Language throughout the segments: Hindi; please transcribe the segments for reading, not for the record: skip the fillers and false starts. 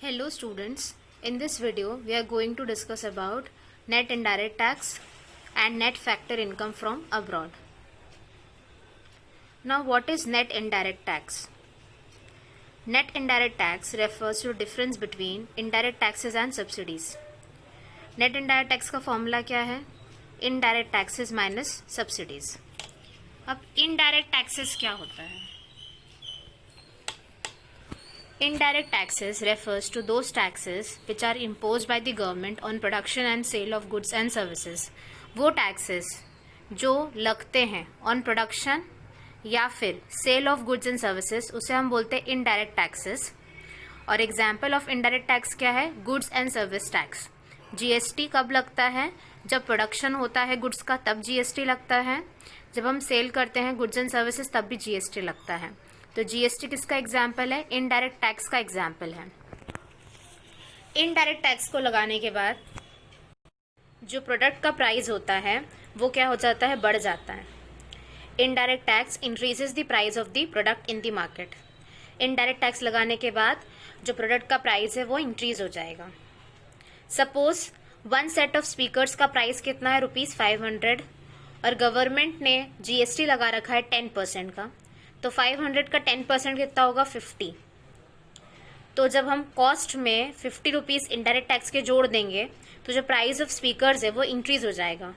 Hello students, in this video we are going to discuss about net indirect tax and net factor income from abroad. Now what is net indirect tax? Net indirect tax refers to difference between indirect taxes and subsidies. Net indirect tax का फॉर्मूला क्या है? Indirect taxes minus subsidies. अब indirect taxes क्या होता है? Indirect taxes refers to those taxes which are imposed by the government on production and sale of goods and services. वो taxes जो लगते हैं on production या फिर sale of goods and services उसे हम बोलते हैं indirect taxes. और example of indirect tax क्या है? Goods and service tax. GST कब लगता है? जब प्रोडक्शन होता है गुड्स का तब GST लगता है. जब हम सेल करते हैं गुड्स एंड सर्विसेज तब भी GST लगता है. तो जीएसटी किसका एग्जाम्पल है? इनडायरेक्ट टैक्स का एग्जाम्पल है. इनडायरेक्ट टैक्स को लगाने के बाद जो प्रोडक्ट का प्राइस होता है वो क्या हो जाता है? बढ़ जाता है. Indirect tax increases the price of the product in the market. Indirect tax लगाने के बाद जो प्रोडक्ट का प्राइस है वो इंक्रीज हो जाएगा. Suppose one set of speakers का प्राइस कितना है? ₹500 और गवर्नमेंट ने जीएसटी लगा रखा है 10% का. तो 500 का 10% कितना होगा? 50. तो जब हम कॉस्ट में 50 रुपीज़ इनडायरेक्ट टैक्स के जोड़ देंगे तो जो प्राइस ऑफ स्पीकर्स है वो इंक्रीज हो जाएगा,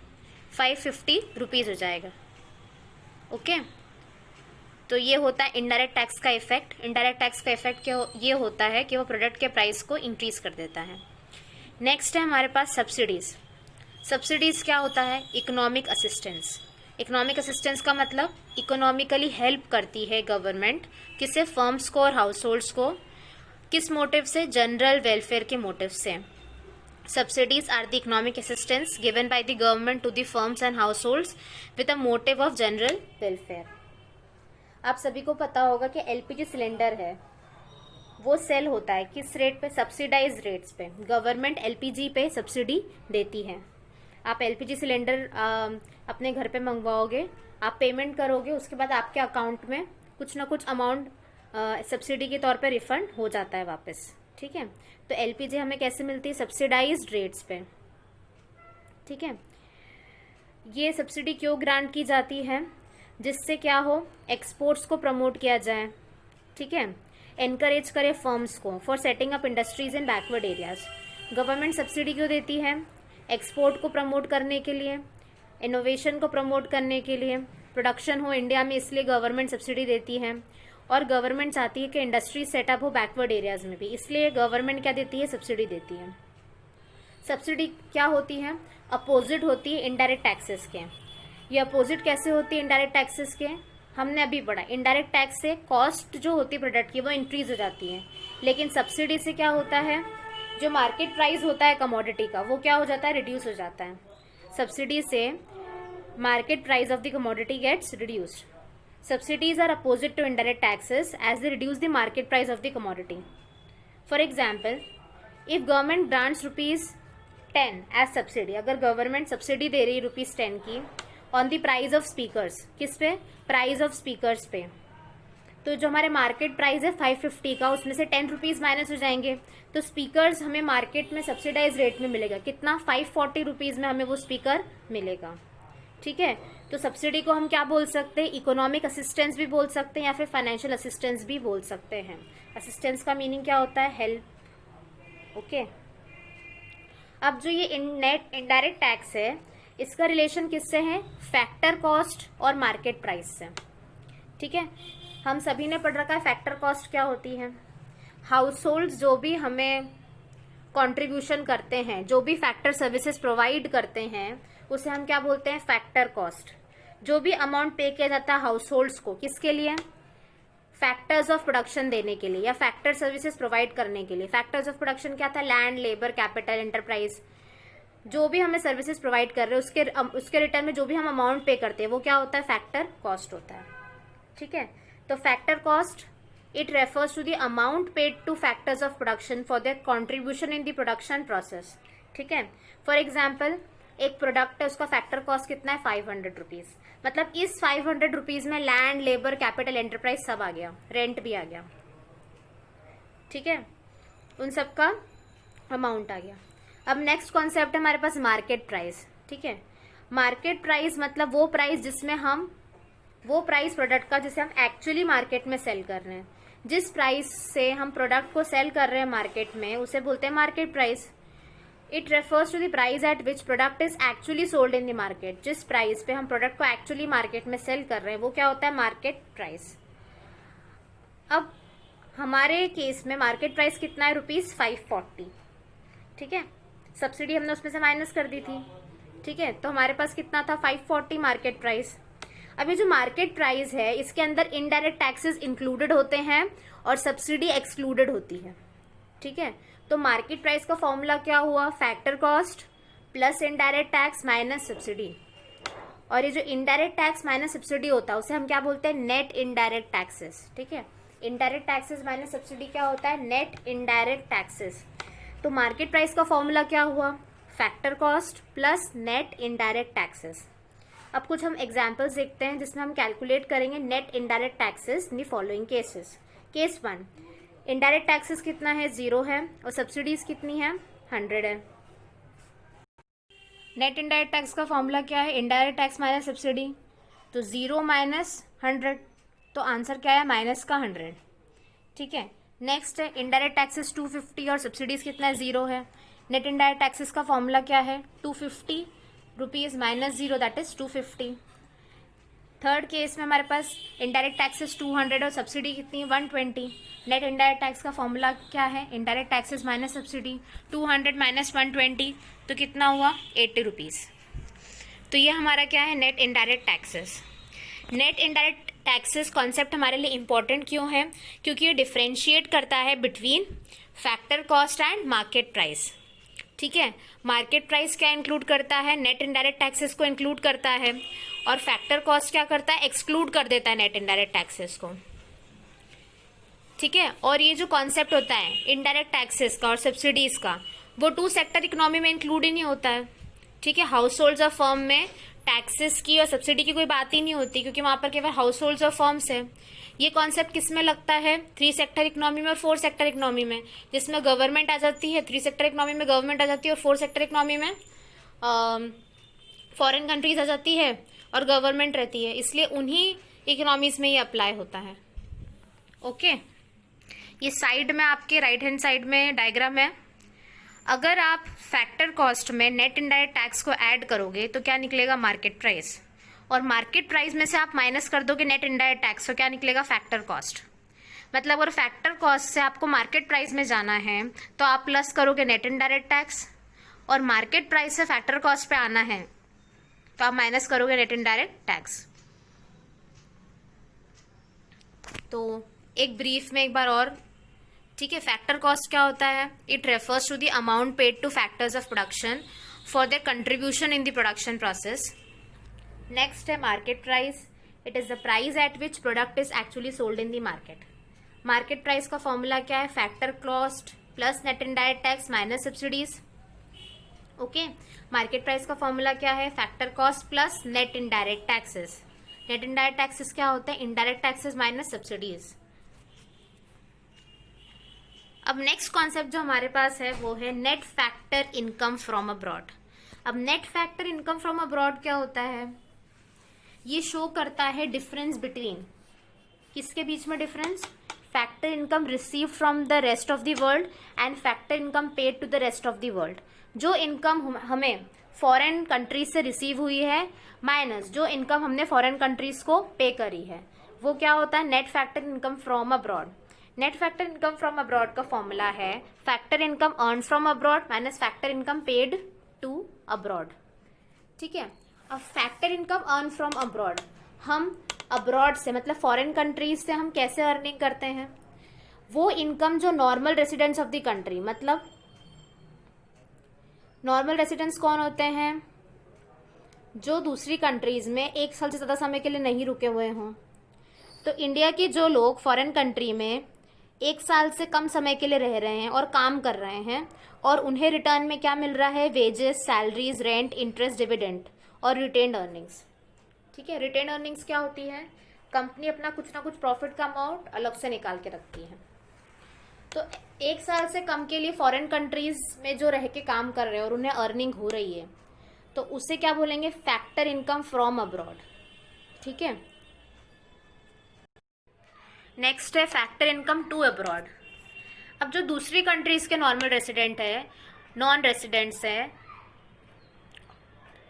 550 रुपीज़ हो जाएगा. ओके, तो ये होता है इनडायरेक्ट टैक्स का इफेक्ट. इनडायरेक्ट टैक्स का इफेक्ट ये होता है कि वो प्रोडक्ट के प्राइस को इंक्रीज कर देता है. नेक्स्ट है हमारे पास सब्सिडीज़. सब्सिडीज़ क्या होता है? Economic assistance. इकोनॉमिक असिस्टेंस का मतलब इकोनॉमिकली हेल्प करती है गवर्नमेंट किसे? फर्म्स को और हाउस होल्ड्स को. किस मोटिव से? जनरल वेलफेयर के मोटिव से. Subsidies are the economic assistance given by the government to the firms and households with a motive of general welfare. आप सभी को पता होगा कि एलपीजी सिलेंडर है वो सेल होता है किस रेट पे? सब्सिडाइज रेट्स पे. गवर्नमेंट एलपीजी पे सब्सिडी देती है. आप एलपीजी सिलेंडर अपने घर पे मंगवाओगे, आप पेमेंट करोगे, उसके बाद आपके अकाउंट में कुछ ना कुछ अमाउंट सब्सिडी के तौर पे रिफंड हो जाता है वापस. ठीक है, तो एलपीजी हमें कैसे मिलती है? सब्सिडाइज्ड रेट्स पे. ठीक है, ये सब्सिडी क्यों ग्रांट की जाती है? जिससे क्या हो? एक्सपोर्ट्स को प्रमोट किया जाए. ठीक है, एनकरेज करे फर्म्स को for setting up industries in backward areas. Government subsidy क्यों देती है? एक्सपोर्ट को प्रमोट करने के लिए, इनोवेशन को प्रमोट करने के लिए, प्रोडक्शन हो इंडिया में, इसलिए गवर्नमेंट सब्सिडी देती है. और गवर्नमेंट चाहती है कि इंडस्ट्री सेटअप हो बैकवर्ड एरियाज में भी, इसलिए गवर्नमेंट क्या देती है? सब्सिडी देती है. सब्सिडी क्या होती है? अपोजिट होती है इनडायरेक्ट टैक्सेस के. ये अपोजिट कैसे होती है इनडायरेक्ट टैक्सेस के? हमने अभी पढ़ा, इनडायरेक्ट टैक्स से कॉस्ट जो होती है प्रोडक्ट की वो इंक्रीज हो जाती है. लेकिन सब्सिडी से क्या होता है? जो मार्केट प्राइस होता है कमोडिटी का वो क्या हो जाता है? रिड्यूस हो जाता है. सब्सिडी से market price of the commodity gets reduced. Subsidies are opposite to indirect taxes as they reduce the market price of the commodity. For example, if government grants ₹10 as subsidy, अगर गवर्नमेंट सब्सिडी दे रही है ₹10 की on the price of speakers. किस पे? प्राइस ऑफ स्पीकर्स पे. तो जो हमारे मार्केट प्राइस है 550 का, उसमें से 10 रुपीज़ माइनस हो जाएंगे. तो स्पीकर्स हमें मार्केट में सब्सिडाइज रेट में मिलेगा. कितना? 540 रुपीज़ में हमें वो स्पीकर मिलेगा. ठीक है, तो सब्सिडी को हम क्या बोल सकते हैं? इकोनॉमिक असिस्टेंस भी बोल सकते हैं या फिर फाइनेंशियल असिस्टेंस भी बोल सकते हैं. असिस्टेंस का मीनिंग क्या होता है? हेल्प. ओके, अब जो ये नेट इनडायरेक्ट टैक्स है इसका रिलेशन किससे है? फैक्टर कॉस्ट और मार्केट प्राइस से. ठीक है, हम सभी ने पढ़ रखा है फैक्टर कॉस्ट क्या होती है. हाउस होल्ड्स जो भी हमें कंट्रीब्यूशन करते हैं, जो भी फैक्टर सर्विसेज प्रोवाइड करते हैं, उसे हम क्या बोलते हैं? Factor cost. जो भी अमाउंट पे किया जाता है हाउस होल्ड्स को, किसके लिए? फैक्टर्स ऑफ प्रोडक्शन देने के लिए या फैक्टर सर्विसेज प्रोवाइड करने के लिए. फैक्टर्स ऑफ प्रोडक्शन क्या था? Land, labour, capital, enterprise. जो भी हमें सर्विसेज प्रोवाइड कर रहे हैं उसके रिटर्न में जो भी हम अमाउंट पे करते हैं वो क्या होता है? फैक्टर कॉस्ट होता है. ठीक है, तो factor cost it refers to the amount paid to factors of production for their contribution in the production process. ठीक है, फॉर एग्जाम्पल एक प्रोडक्ट है उसका फैक्टर कॉस्ट कितना है? 500 रुपीज़. मतलब इस 500 रुपीज़ में लैंड, लेबर, कैपिटल, एंटरप्राइज सब आ गया, रेंट भी आ गया. ठीक है, उन सब का अमाउंट आ गया। अब नेक्स्ट कॉन्सेप्ट है हमारे पास मार्केट प्राइस। ठीक है, मार्केट प्राइस मतलब वो प्राइस जिसमें हम वो प्राइस प्रोडक्ट का जिसे हम एक्चुअली मार्केट में सेल कर रहे हैं, जिस प्राइस से हम प्रोडक्ट को सेल कर रहे हैं मार्केट में उसे बोलते हैं market price. It refers to the price at which product is actually sold in the market. जिस प्राइस पे हम प्रोडक्ट को एक्चुअली मार्केट में सेल कर रहे हैं वो क्या होता है, मार्केट प्राइस। अब हमारे केस में मार्केट प्राइस कितना है, ₹540। ठीक है, सब्सिडी हमने उसमें से माइनस कर दी थी। ठीक है, तो हमारे पास कितना था, 540 मार्केट प्राइस। अब ये जो मार्केट प्राइस है इसके अंदर इनडायरेक्ट टैक्सेस इंक्लूडेड होते हैं और सब्सिडी एक्सक्लूडेड होती है। ठीक है, तो मार्केट प्राइस का फॉर्मूला क्या हुआ, factor cost plus indirect tax minus subsidy. और ये जो इनडायरेक्ट टैक्स माइनस सब्सिडी होता है उसे हम क्या बोलते हैं, नेट इनडायरेक्ट टैक्सेस। ठीक है, इनडायरेक्ट टैक्सेस माइनस सब्सिडी क्या होता है, नेट इनडायरेक्ट टैक्सेस। तो मार्केट प्राइस का फॉर्मूला क्या हुआ, factor cost plus net indirect taxes. अब कुछ हम एग्जांपल्स देखते हैं जिसमें हम कैलकुलेट करेंगे net indirect taxes in the following cases. Case 1, indirect taxes कितना है, 0 है और सब्सिडीज कितनी है, 100 है। नेट इनडायरेक्ट टैक्स का फॉर्मूला क्या है, इनडायरेक्ट टैक्स माइनस सब्सिडी, तो 0 माइनस 100, तो आंसर क्या है, माइनस का 100। ठीक है, नेक्स्ट है इनडायरेक्ट टैक्सेस 250 और सब्सिडीज कितना है, 0 है। नेट इनडायरेक्ट टैक्सेस का फॉर्मूला क्या है, 250 rupees minus 0 that is 250। Third case में हमारे पास इनडायरेक्ट टैक्सेस 200 और सब्सिडी कितनी है, 120। नेट इनडायरेक्ट टैक्स का फॉर्मूला क्या है, indirect taxes minus subsidy, 200 minus 120 तो कितना हुआ, 80 रुपीज। तो ये हमारा क्या है, net indirect taxes. Net indirect taxes concept हमारे लिए इंपॉर्टेंट क्यों है, क्योंकि ये डिफ्रेंशिएट करता है between factor cost and market price. ठीक है, मार्केट प्राइस क्या इंक्लूड करता है, नेट इनडायरेक्ट टैक्सेस को इंक्लूड करता है, और फैक्टर कॉस्ट क्या करता है, एक्सक्लूड कर देता है नेट इनडायरेक्ट टैक्सेस को। ठीक है, और ये जो कॉन्सेप्ट होता है इनडायरेक्ट टैक्सेस का और सब्सिडीज का, वो 2 सेक्टर इकोनॉमी में इंक्लूड ही नहीं होता है। ठीक है, हाउस होल्ड्स और फर्म में टैक्सेस की और सब्सिडी की कोई बात ही नहीं होती, क्योंकि वहां पर केवल हाउस होल्ड्स और फर्म्स है। ये कॉन्सेप्ट किस में लगता है, 3 सेक्टर इकोनॉमी में और 4 सेक्टर इकोनॉमी में, जिसमें गवर्नमेंट आ जाती है। 3 सेक्टर इकोनॉमी में गवर्नमेंट आ जाती है और 4 सेक्टर इकोनॉमी में फॉरेन कंट्रीज आ जाती है और गवर्नमेंट रहती है, इसलिए उन्हीं इकोनॉमीज में ये अप्लाई होता है। ओके, ये साइड में आपके राइट हैंड साइड में डायग्राम है। अगर आप फैक्टर कॉस्ट में नेट इनडायरेक्ट टैक्स को ऐड करोगे तो क्या निकलेगा, मार्केट प्राइस, और मार्केट प्राइस में से आप माइनस कर दोगे नेट इनडायरेक्ट टैक्स, तो क्या निकलेगा, फैक्टर कॉस्ट। मतलब अगर फैक्टर कॉस्ट से आपको मार्केट प्राइस में जाना है तो आप प्लस करोगे नेट इनडायरेक्ट टैक्स, और मार्केट प्राइस से फैक्टर कॉस्ट पे आना है तो आप माइनस करोगे नेट इनडायरेक्ट टैक्स। तो एक ब्रीफ में एक बार और, ठीक है, फैक्टर कॉस्ट क्या होता है, it refers to the amount paid to factors of production for their contribution in the production process. Next है market price, it is the price at which product is actually sold in the market. Market price का फॉर्मूला क्या है, factor cost plus net indirect tax minus subsidies. Okay, market price का फॉर्मूला क्या है, factor cost plus net indirect taxes. Net indirect taxes क्या होते हैं, इनडायरेक्ट टैक्सेस माइनस सब्सिडीज। अब नेक्स्ट कॉन्सेप्ट जो हमारे पास है वो है net factor income from abroad. अब net factor income from abroad क्या होता है, ये शो करता है डिफरेंस बिटवीन, किसके बीच में difference, factor income receive from the rest of the world and factor income paid to the rest of the world. जो इनकम हमें फॉरेन कंट्रीज से रिसीव हुई है माइनस जो इनकम हमने फॉरेन कंट्रीज को पे करी है, वो क्या होता है, net factor income from abroad. Net factor income from abroad का फॉर्मूला है factor income earn from abroad minus factor income paid to abroad. ठीक है, अब factor income earn from abroad, हम अब्रॉड से मतलब फॉरेन कंट्रीज से हम कैसे अर्निंग करते हैं, वो इनकम जो normal residents of the country, मतलब नॉर्मल रेसिडेंट्स कौन होते हैं, जो दूसरी कंट्रीज में 1 साल से ज़्यादा समय के लिए नहीं रुके हुए हों। तो इंडिया के जो लोग फॉरेन कंट्री में 1 साल से कम समय के लिए रह रहे हैं और काम कर रहे हैं और उन्हें रिटर्न में क्या मिल रहा है, wages, salaries, rent, interest, dividend और रिटेन्ड अर्निंग्स। ठीक है, रिटेन्ड अर्निंग्स क्या होती है, कंपनी अपना कुछ ना कुछ प्रॉफिट का अमाउंट अलग से निकाल के रखती है। तो 1 साल से कम के लिए फॉरेन कंट्रीज में जो रह के काम कर रहे हैं और उन्हें अर्निंग हो रही है, तो उसे क्या बोलेंगे? Factor income from abroad. ठीक है, नेक्स्ट है फैक्टर इनकम टू अब्रॉड। अब जो दूसरी कंट्रीज के नॉर्मल रेसिडेंट है, नॉन रेसिडेंट्स है,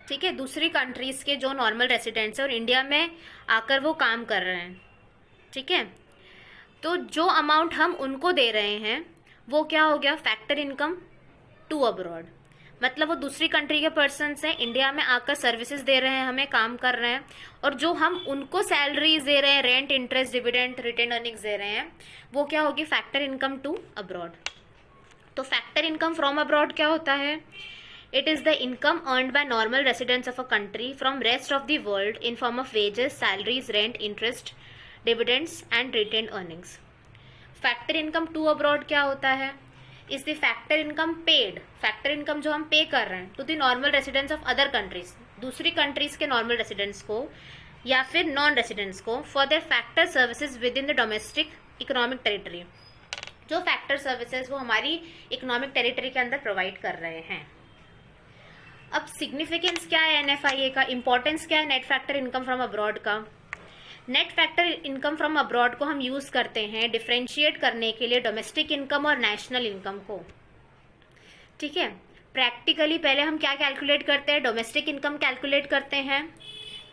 ठीक है, दूसरी कंट्रीज के जो नॉर्मल रेसिडेंट्स है और इंडिया में आकर वो काम कर रहे हैं, ठीक है, तो जो अमाउंट हम उनको दे रहे हैं वो क्या हो गया? Factor income to abroad. मतलब वो दूसरी कंट्री के पर्सन्स हैं, इंडिया में आकर सर्विसेज दे रहे हैं, हमें काम कर रहे हैं, और जो हम उनको सैलरीज दे रहे हैं, rent, interest, dividend, retained earnings दे रहे हैं, वो क्या होगी? Factor income to abroad. तो फैक्टर इनकम फ्रॉम अब्रॉड क्या होता है? It is the income earned by normal residents of a country from rest of the world in form of wages, salaries, rent, interest, dividends and retained earnings. Factor income to abroad क्या होता है? Is the factor income paid, factor income जो हम पे कर रहे हैं to the normal residents of other countries, दूसरी कंट्रीज के नॉर्मल रेसिडेंट्स को या फिर नॉन रेसिडेंट्स को, for their factor services within the domestic economic territory. जो फैक्टर सर्विसेज वो हमारी इकोनॉमिक टेरिटरी के अंदर प्रोवाइड कर रहे हैं। अब सिग्निफिकेंस क्या है एनएफआईए का? इंपॉर्टेंस क्या है net factor income from abroad का? Net factor income from abroad को हम यूज करते हैं डिफरेंशिएट करने के लिए डोमेस्टिक इनकम और नेशनल इनकम को। ठीक है, प्रैक्टिकली पहले हम क्या कैलकुलेट करते हैं? डोमेस्टिक इनकम कैलकुलेट करते हैं,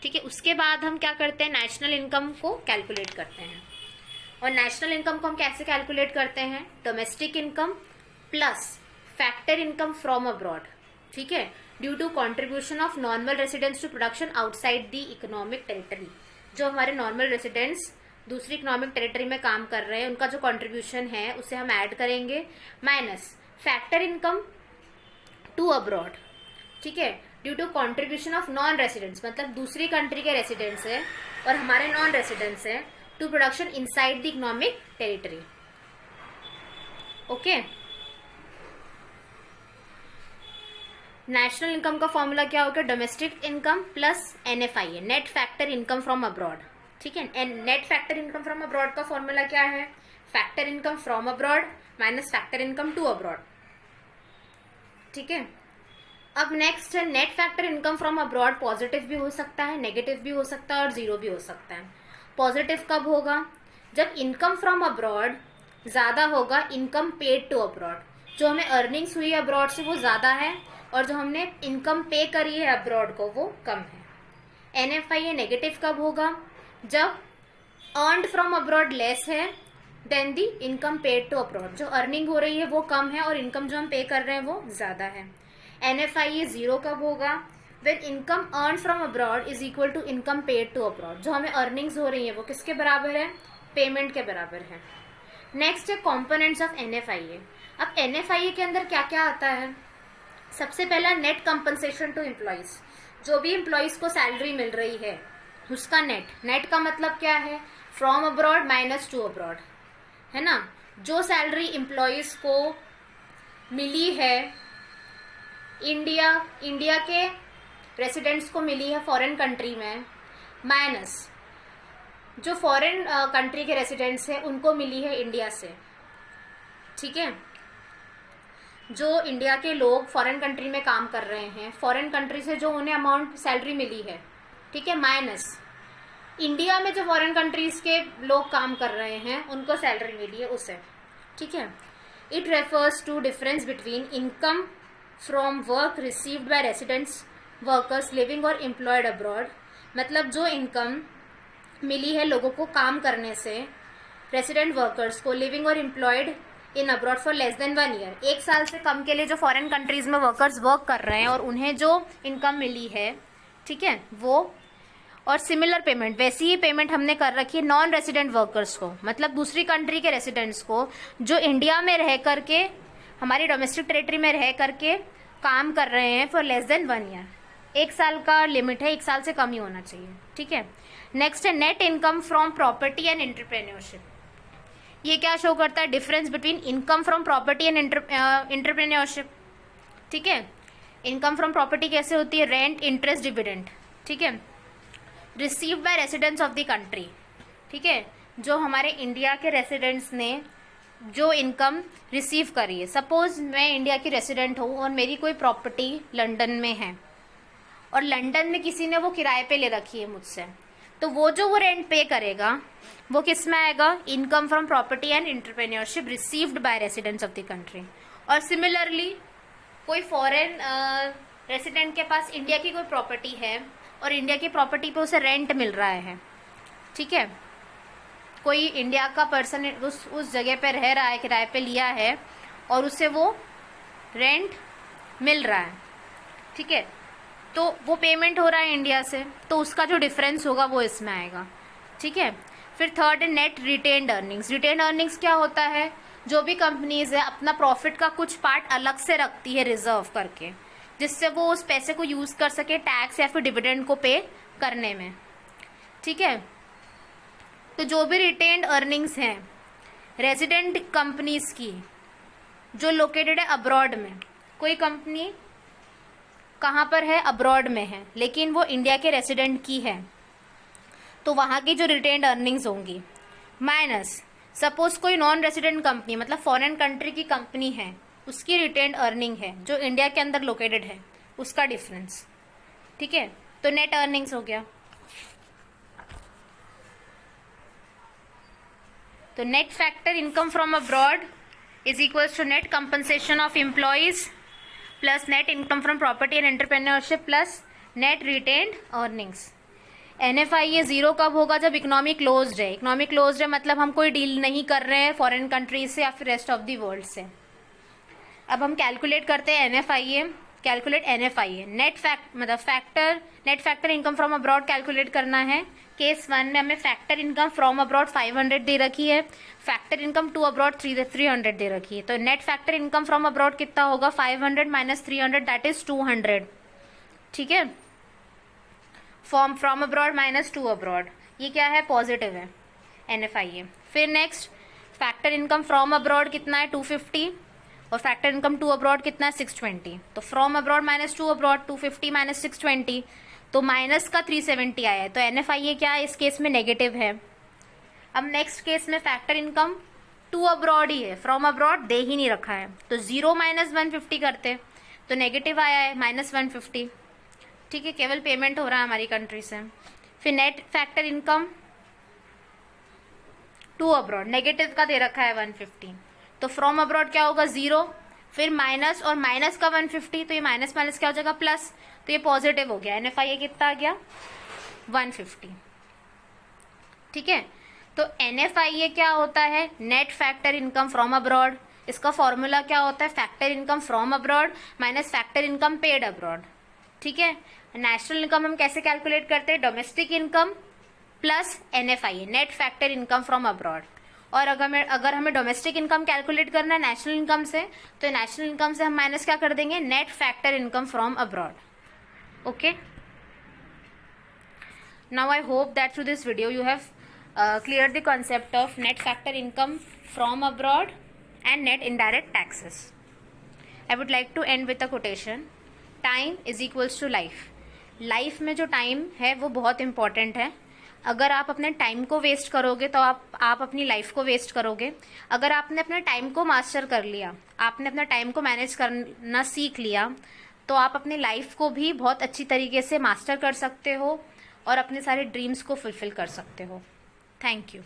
ठीक है, उसके बाद हम क्या करते हैं? नेशनल इनकम को कैलकुलेट करते हैं। और नेशनल इनकम को हम कैसे कैलकुलेट करते हैं? Domestic income plus factor income from abroad, ठीक है, due to contribution of normal residents to production outside the economic territory. जो हमारे नॉर्मल रेसिडेंट्स दूसरी इकोनॉमिक टेरिटरी में काम कर रहे हैं उनका जो कंट्रीब्यूशन है उसे हम ऐड करेंगे, minus factor income to abroad, ठीक है, due to contribution of non residents, मतलब दूसरी कंट्री के रेसिडेंट्स हैं और हमारे नॉन रेसिडेंट्स हैं, to production inside the economic territory. Okay, national income का फॉर्मूला क्या होगा? Domestic income plus NFIA, net factor income from abroad, ठीक है। And net factor income from abroad का फॉर्मूला क्या है? Factor income from abroad minus factor income to abroad, ठीक है। अब नेक्स्ट है net factor income from abroad. Positive भी हो सकता है, नेगेटिव भी हो सकता है और जीरो भी हो सकता है। पॉजिटिव कब होगा? जब इनकम फ्रॉम अब्रॉड ज्यादा होगा इनकम पेड टू अब्रॉड, जो हमें अर्निंग्स हुई अब्रॉड से वो ज्यादा है और जो हमने इनकम पे करी है अब्रॉड को वो कम है। एनएफआईए नेगेटिव कब होगा? जब अर्नड फ्रॉम अब्रॉड लेस है than the income paid to abroad, जो अर्निंग हो रही है वो कम है और इनकम जो हम पे कर रहे हैं वो ज्यादा है। एनएफआईए जीरो कब होगा? When income earn from abroad is equal to income paid to abroad, जो हमें अर्निंग्स हो रही है वो किसके बराबर है? पेमेंट के बराबर है। नेक्स्ट है कॉम्पोनेंट्स ऑफ एनएफआईए। अब एनएफआईए के अंदर क्या क्या आता है? सबसे पहला नेट कंपनसेशन टू एम्प्लॉइज, जो भी एम्प्लॉइज को सैलरी मिल रही है उसका नेट। नेट का मतलब क्या है? From abroad minus two abroad, है ना। जो सैलरी एम्प्लॉइज को मिली है इंडिया के रेसिडेंट्स को मिली है फॉरेन कंट्री में, माइनस जो फॉरेन कंट्री के रेसिडेंट्स हैं उनको मिली है इंडिया से, ठीक है। जो इंडिया के लोग फॉरेन कंट्री में काम कर रहे हैं, फॉरेन कंट्री से जो उन्हें अमाउंट सैलरी मिली है, ठीक है, माइनस इंडिया में जो फॉरेन कंट्रीज के लोग काम कर रहे हैं उनको सैलरी मिली है उसे, ठीक है। It refers to difference between income from work received by residents workers living और एम्प्लॉयड अब्रॉड, मतलब जो इनकम मिली है लोगों को काम करने से, रेसिडेंट वर्कर्स को लिविंग और employed in abroad for less than 1 year, 1 साल से कम के लिए जो फॉरेन कंट्रीज में वर्कर्स वर्क कर रहे हैं और उन्हें जो इनकम मिली है, ठीक है, वो, और सिमिलर पेमेंट, वैसी ही पेमेंट हमने कर रखी है नॉन रेसिडेंट वर्कर्स को, मतलब दूसरी कंट्री के रेसिडेंट्स को जो इंडिया में रह करके हमारी डोमेस्टिक टेरिटरी में रह करके काम कर रहे हैं फॉर लेस देन 1 ईयर। 1 साल का लिमिट है, 1 साल से कम ही होना चाहिए, ठीक है। नेक्स्ट है net income from property and entrepreneurship. ये क्या शो करता है? Difference between income from property and entrepreneurship, ठीक है। इनकम फ्रॉम प्रॉपर्टी कैसे होती है? रेंट, इंटरेस्ट, डिविडेंड, ठीक है, received by residents of the country, ठीक है, जो हमारे इंडिया के रेसिडेंट्स ने जो इनकम रिसीव करी है। सपोज मैं इंडिया की रेसिडेंट हूँ और मेरी कोई प्रॉपर्टी लंदन में है और लंदन में किसी ने वो किराए पे ले रखी है मुझसे, तो वो रेंट पे करेगा वो किस में आएगा? Income from property and entrepreneurship received by residents of the country. और सिमिलरली कोई फॉरेन रेसिडेंट के पास इंडिया की कोई प्रॉपर्टी है और इंडिया की प्रॉपर्टी पे उसे रेंट मिल रहा है, ठीक है, कोई इंडिया का पर्सन उस जगह पे रह रहा है, किराए पे लिया है और उसे वो रेंट मिल रहा है, ठीक है, तो वो पेमेंट हो रहा है इंडिया से, तो उसका जो डिफरेंस होगा वो इसमें आएगा, ठीक है। फिर थर्ड है net retained earnings. Retained earnings क्या होता है? जो भी कंपनीज है अपना प्रॉफिट का कुछ पार्ट अलग से रखती है रिजर्व करके, जिससे वो उस पैसे को यूज कर सके टैक्स या फिर डिविडेंड को पे करने में, ठीक है। तो जो भी रिटेन्ड अर्निंग्स हैं रेजिडेंट कंपनीज की जो लोकेटेड है अब्रॉड में, कोई कंपनी कहाँ पर है? अब्रॉड में है, लेकिन वो इंडिया के रेसिडेंट की है, तो वहाँ की जो रिटेन्ड अर्निंग्स होंगी माइनस सपोज कोई नॉन रेसिडेंट कंपनी मतलब फॉरेन कंट्री की कंपनी है, उसकी रिटेन्ड अर्निंग है जो इंडिया के अंदर लोकेटेड है, उसका डिफरेंस, ठीक है। तो नेट अर्निंग्स हो गया। तो net factor income from abroad is equals to net compensation of employees plus net income from property and entrepreneurship plus net retained earnings. NFIA zero कब होगा? जब इकोनॉमी क्लोज्ड है। इकोनॉमी क्लोज्ड है मतलब हम कोई डील नहीं कर रहे हैं फॉरेन कंट्रीज से या फिर रेस्ट ऑफ द वर्ल्ड से। अब हम कैलकुलेट करते हैं NFIA, calculate NFIA net factor income from abroad calculate करना है। केस 1 में हमें फैक्टर इनकम फ्रॉम अब्रॉड 500 दे रखी है, फैक्टर इनकम टू अब्रॉड 300 दे रखी है। तो net factor income from abroad कितना होगा? 500 माइनस 300 दैट इज 200, ठीक है। From abroad minus two abroad, ये क्या है? पॉजिटिव है NFIA। फिर next factor income from abroad कितना है? 250 और फैक्टर इनकम टू अब्रॉड कितना है? 620। तो from abroad minus two abroad 250 minus 620, तो माइनस का 370 आया है। तो NFIA क्या है? इस केस में नेगेटिव है। अब नेक्स्ट केस में फैक्टर इनकम टू अब्रॉड ही है, फ्रॉम अब्रॉड दे ही नहीं रखा है, तो 0 माइनस 150 करते तो नेगेटिव आया है माइनस 150, ठीक है, केवल पेमेंट हो रहा है हमारी कंट्री से। फिर net factor income to abroad negative का दे रखा है 150, तो फ्रॉम अब्रॉड क्या होगा? 0, फिर माइनस और माइनस का 150, तो ये माइनस माइनस क्या हो जाएगा? प्लस, तो ये पॉजिटिव हो गया। NFIA कितना आ गया? 150, ठीक है। तो NFIA क्या होता है? Net factor income from abroad. इसका फॉर्मूला क्या होता है? Factor income from abroad minus factor income paid abroad, ठीक है। नेशनल इनकम हम कैसे कैलकुलेट करते हैं? Domestic income plus NFIA net factor income from abroad. और अगर हमें डोमेस्टिक इनकम कैलकुलेट करना है नेशनल इनकम से, तो नेशनल इनकम से हम माइनस क्या कर देंगे? Net factor income from abroad, okay. Now I hope that through this video you have cleared the concept of net factor income from abroad and net indirect taxes. I would like to end with a quotation. Time is equals to life. Life में जो टाइम है वो बहुत इंपॉर्टेंट है। अगर आप अपने टाइम को वेस्ट करोगे तो आप अपनी लाइफ को वेस्ट करोगे। अगर आपने अपने टाइम को मास्टर कर लिया, आपने अपना टाइम को मैनेज करना सीख लिया, तो आप अपनी लाइफ को भी बहुत अच्छी तरीके से मास्टर कर सकते हो और अपने सारे ड्रीम्स को फुलफिल कर सकते हो। Thank you.